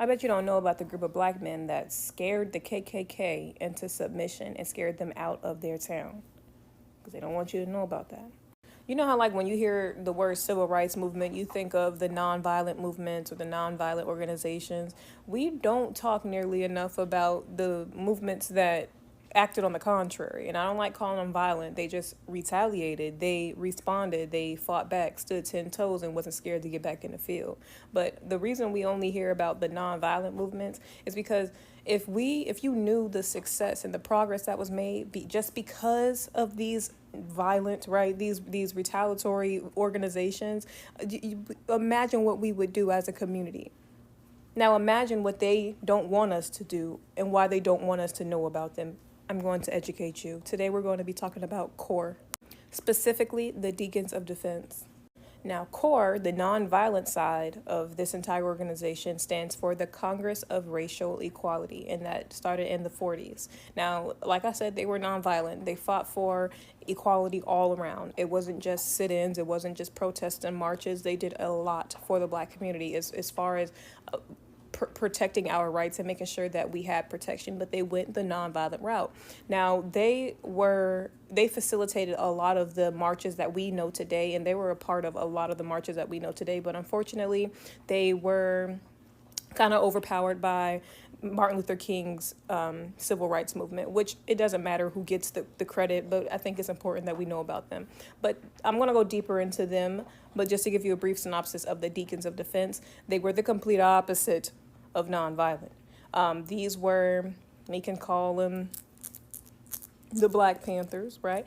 I bet you don't know about the group of black men that scared the KKK into submission and scared them out of their town because they don't want you to know about that. You know how, like, when you hear the word civil rights movement, you think of the nonviolent movements or the nonviolent organizations. We don't talk nearly enough about the movements that acted on the contrary. And I don't like calling them violent. They just retaliated. They responded. They fought back, stood 10 toes, and wasn't scared to get back in the field. But the reason we only hear about the nonviolent movements is because if you knew the success and the progress that was made just because of these violent, right, these retaliatory organizations, imagine what we would do as a community. Now imagine what they don't want us to do and why they don't want us to know about them. I'm going to educate you. Today we're going to be talking about CORE, specifically the Deacons of Defense. Now, CORE, the nonviolent side of this entire organization, stands for the Congress of Racial Equality, and that started in the 40s. Now, like I said, they were nonviolent. They fought for equality all around. It wasn't just sit-ins. It wasn't just protests and marches. They did a lot for the black community as far as protecting our rights and making sure that we had protection, but they went the nonviolent route. Now, they facilitated a lot of the marches that we know today, and they were a part of a lot of the marches that we know today, but unfortunately, they were kind of overpowered by Martin Luther King's civil rights movement, which it doesn't matter who gets the credit, but I think it's important that we know about them. But I'm going to go deeper into them, but just to give you a brief synopsis of the Deacons of Defense, they were the complete opposite of nonviolent. These were, we can call them the Black Panthers, right?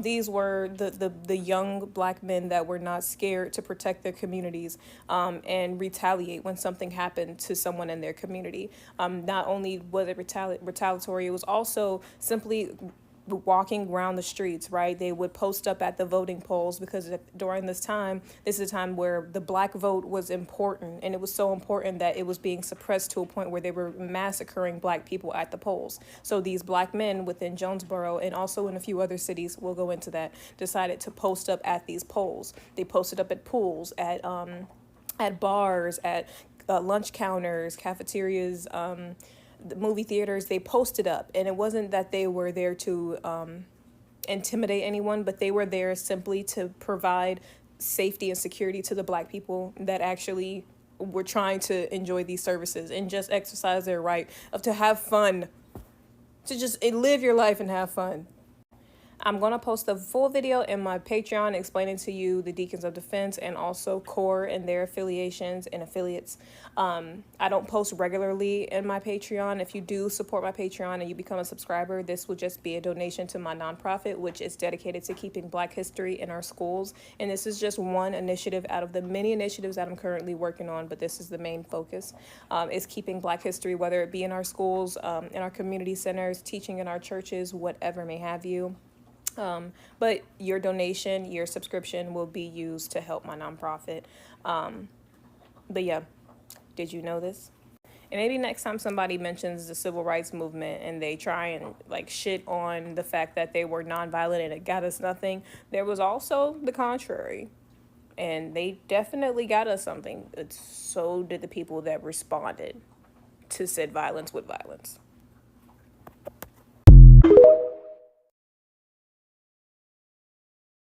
These were the young black men that were not scared to protect their communities and retaliate when something happened to someone in their community. Not only was it retaliatory, it was also simply walking around the streets, right? They would post up at the voting polls because during this is a time where the black vote was important, and it was so important that it was being suppressed to a point where they were massacring black people at the polls. So these black men within Jonesboro and also in a few other cities, we'll go into that, decided to post up at these polls. They posted up at pools, at bars, at lunch counters, cafeterias, the movie theaters. They posted up, and it wasn't that they were there to intimidate anyone, but they were there simply to provide safety and security to the black people that actually were trying to enjoy these services and just exercise their right to have fun, to just live your life and have fun. I'm going to post the full video in my Patreon explaining to you the Deacons of Defense and also CORE and their affiliations and affiliates. I don't post regularly in my Patreon. If you do support my Patreon and you become a subscriber, this will just be a donation to my nonprofit, which is dedicated to keeping Black history in our schools. And this is just one initiative out of the many initiatives that I'm currently working on, but this is the main focus, is keeping Black history, whether it be in our schools, in our community centers, teaching in our churches, whatever may have you. But your donation, your subscription will be used to help my nonprofit. But yeah, did you know this? And maybe next time somebody mentions the civil rights movement and they try and like shit on the fact that they were nonviolent and it got us nothing, there was also the contrary. And they definitely got us something. So did the people that responded to said violence with violence.